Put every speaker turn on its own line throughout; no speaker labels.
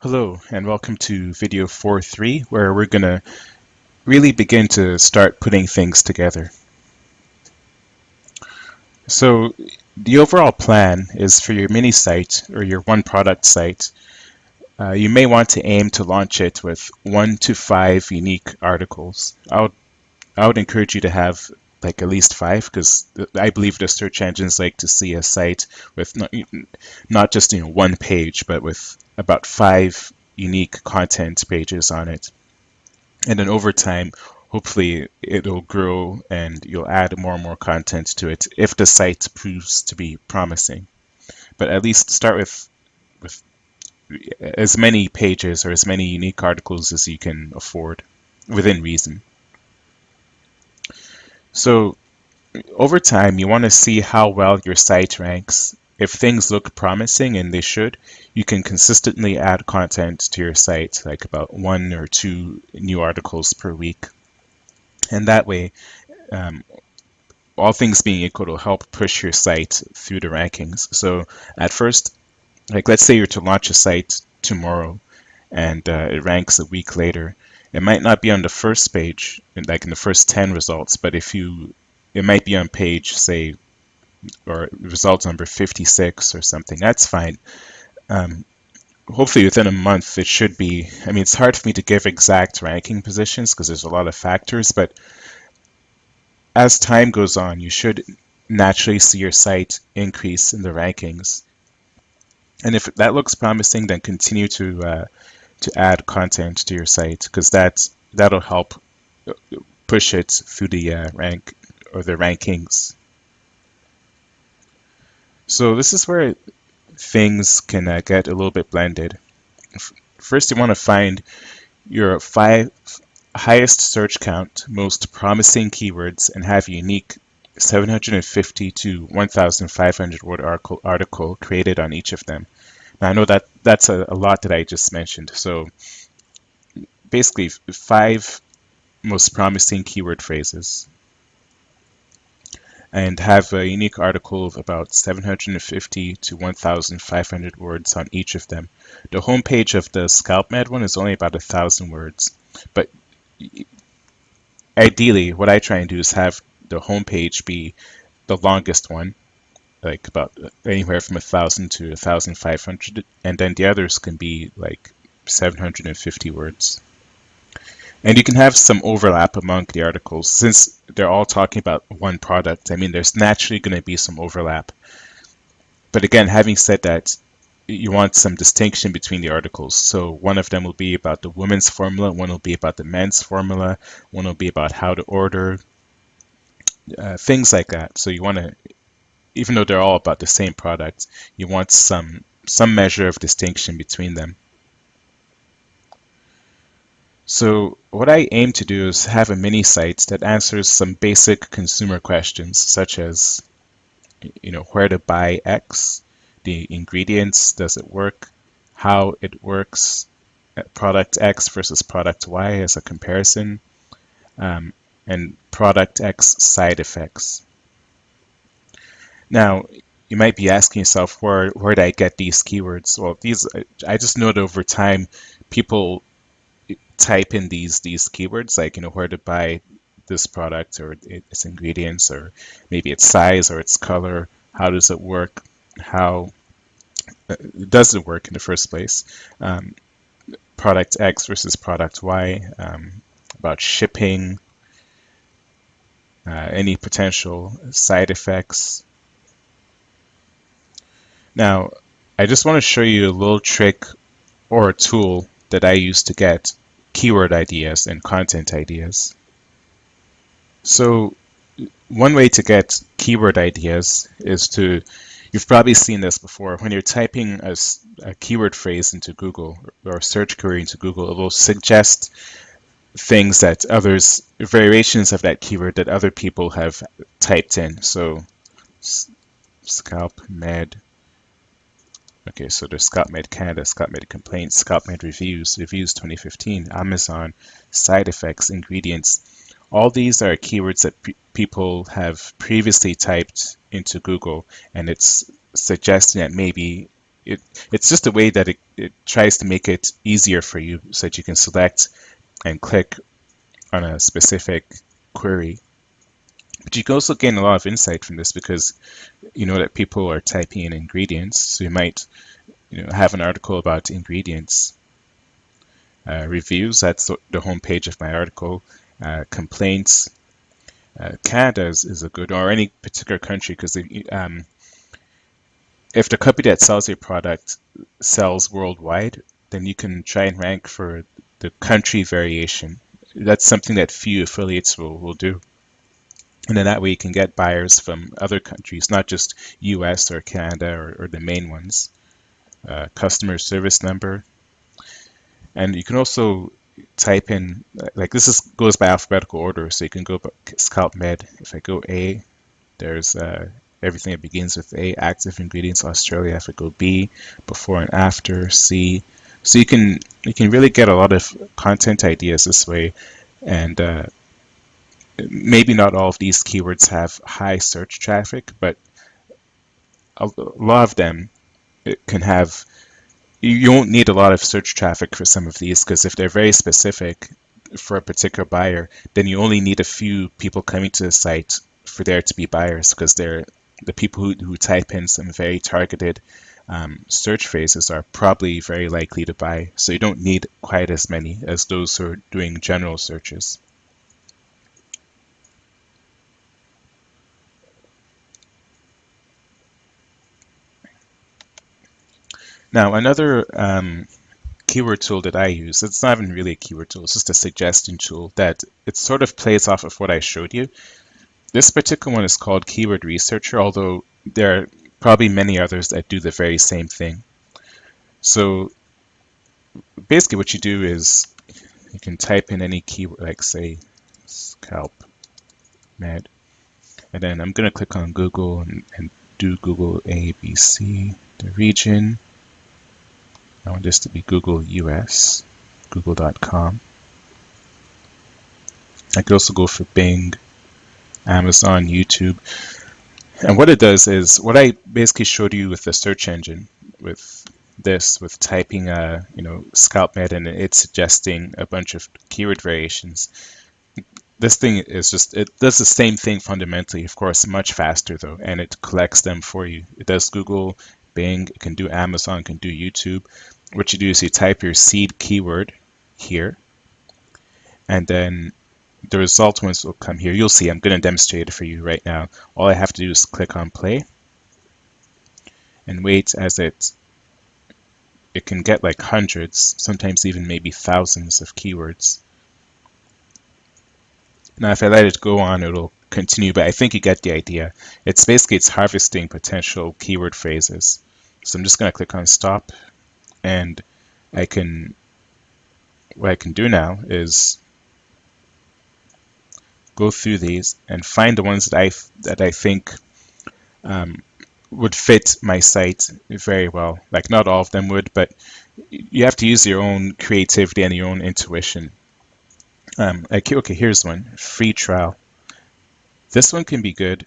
Hello and welcome to video 4.3 where we're going to really begin to start putting things together. So the overall plan is for your mini site or your one product site. You may want to aim to launch it with 1 to 5 unique articles. I would encourage you to have like at least 5 because I believe the search engines like to see a site with not just one page but with about 5 unique content pages on it. And then over time, hopefully it'll grow and you'll add more and more content to it if the site proves to be promising. But at least start with as many pages or as many unique articles as you can afford within reason. So over time, you want to see how well your site ranks. If things look promising, and they should, you can consistently add content to your site, like about 1 or 2 new articles per week. And that way, um, all things being equal, will help push your site through the rankings. So at first, like let's say you're to launch a site tomorrow and it ranks a week later. It might not be on the first page, like in the first 10 results, but it might be on page, say, or result number 56 or something. That's fine. Um, Hopefully within a month it should be. I mean, it's hard for me to give exact ranking positions because there's a lot of factors, but as time goes on, you should naturally see your site increase in the rankings. And if that looks promising, then continue to add content to your site because that'll help push it through the rank or the rankings. So this is where things can get a little bit blended. First, you want to find your 5 highest search count, most promising keywords, and have a unique 750 to 1,500 word article created on each of them. Now, I know that that's a lot that I just mentioned. So basically, 5 most promising keyword phrases, and have a unique article of about 750 to 1,500 words on each of them. The homepage of the ScalpMed one is only about 1,000 words, but ideally, what I try and do is have the homepage be the longest one, like about anywhere from 1,000 to 1,500, and then the others can be like 750 words. And you can have some overlap among the articles since they're all talking about one product. I mean, there's naturally going to be some overlap. But again, having said that, you want some distinction between the articles. So one of them will be about the women's formula, one will be about the men's formula, one will be about how to order, things like that. So you want to, even though they're all about the same product, you want some measure of distinction between them. So what I aim to do is have a mini site that answers some basic consumer questions, such as, where to buy X, the ingredients, does it work, how it works, product X versus product Y as a comparison, and product X side effects. Now, you might be asking yourself, where did I get these keywords? Well, I just know that over time, people type in these keywords, like where to buy this product or its ingredients or maybe its size or its color, how does it work, how does it work in the first place, product X versus product Y, about shipping, any potential side effects. Now, I just want to show you a little trick or a tool that I use to get keyword ideas and content ideas. So one way to get keyword ideas is you've probably seen this before, when you're typing a keyword phrase into Google or a search query into Google, it will suggest things that variations of that keyword that other people have typed in. So ScalpMed. Okay, so there's ScalpMed Canada, ScalpMed Complaints, ScalpMed Reviews, Reviews 2015, Amazon, Side Effects, Ingredients. All these are keywords that people have previously typed into Google, and it's suggesting that maybe it's just a way that it tries to make it easier for you so that you can select and click on a specific query. But you can also gain a lot of insight from this because you know that people are typing in ingredients. So you might have an article about ingredients. Reviews, that's the home page of my article. Complaints. Canada is a good, or any particular country, because if the company that sells your product sells worldwide, then you can try and rank for the country variation. That's something that few affiliates will do. And then that way you can get buyers from other countries, not just US or Canada or the main ones. Customer service number. And you can also type in, like this goes by alphabetical order, so you can go Scalp Med. If I go A, there's everything that begins with A, active ingredients Australia. If I go B, before and after, C. So you can really get a lot of content ideas this way, and maybe not all of these keywords have high search traffic, but a lot of them can have. You won't need a lot of search traffic for some of these because if they're very specific for a particular buyer, then you only need a few people coming to the site for there to be buyers because they're the people who type in some very targeted search phrases are probably very likely to buy. So you don't need quite as many as those who are doing general searches. Now, another keyword tool that I use, it's not even really a keyword tool, it's just a suggestion tool that it sort of plays off of what I showed you. This particular one is called Keyword Researcher, although there are probably many others that do the very same thing. So basically what you do is you can type in any keyword, like say Scalp Med, and then I'm going to click on Google and do Google ABC, the region. I want this to be Google US, google.com. I could also go for Bing, Amazon, YouTube. And what it does is, what I basically showed you with the search engine, with typing Scalp Med and it's suggesting a bunch of keyword variations. This thing is just, it does the same thing fundamentally, of course, much faster though, and it collects them for you. It does Google, Bing, it can do Amazon, it can do YouTube. What you do is you type your seed keyword here, and then the result ones will come here. You'll see, I'm going to demonstrate it for you right now. All I have to do is click on play and wait as it can get like hundreds, sometimes even maybe thousands of keywords. Now if I let it go on, it'll continue, but I think you get the idea. It's harvesting potential keyword phrases. So I'm just going to click on stop, and what I can do now is go through these and find the ones that I think would fit my site very well. Like not all of them would, but you have to use your own creativity and your own intuition. Okay, here's one, free trial. This one can be good.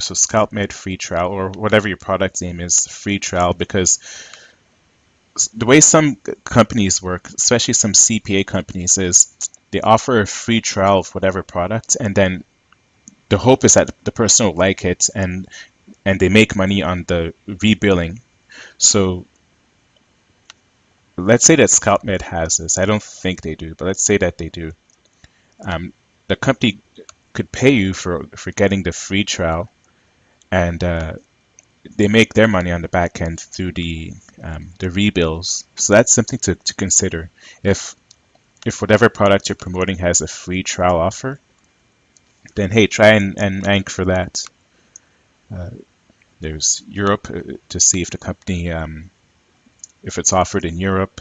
So Scalp Med free trial, or whatever your product name is, free trial, because the way some companies work, especially some CPA companies, is they offer a free trial of whatever product, and then the hope is that the person will like it, and they make money on the rebilling. So let's say that Scalp Med has this. I don't think they do, but let's say that they do. The company could pay you for getting the free trial, and they make their money on the back end through the rebills. So that's something to consider. If whatever product you're promoting has a free trial offer, then hey, try and rank for that. There's Europe to see if the company, if it's offered in Europe.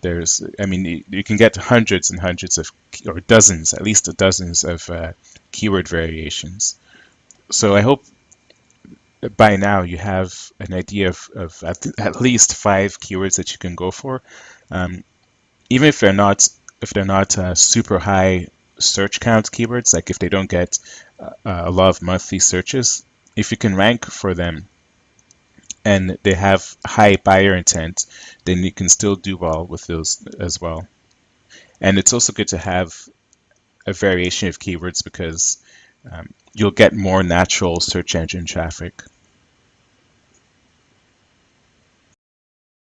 You can get hundreds and hundreds of, or dozens, at least dozens of keyword variations. So I hope by now you have an idea of at least 5 keywords that you can go for, even if they're not super high search count keywords, like if they don't get a lot of monthly searches. If you can rank for them and they have high buyer intent, then you can still do well with those as well. And it's also good to have a variation of keywords because you'll get more natural search engine traffic.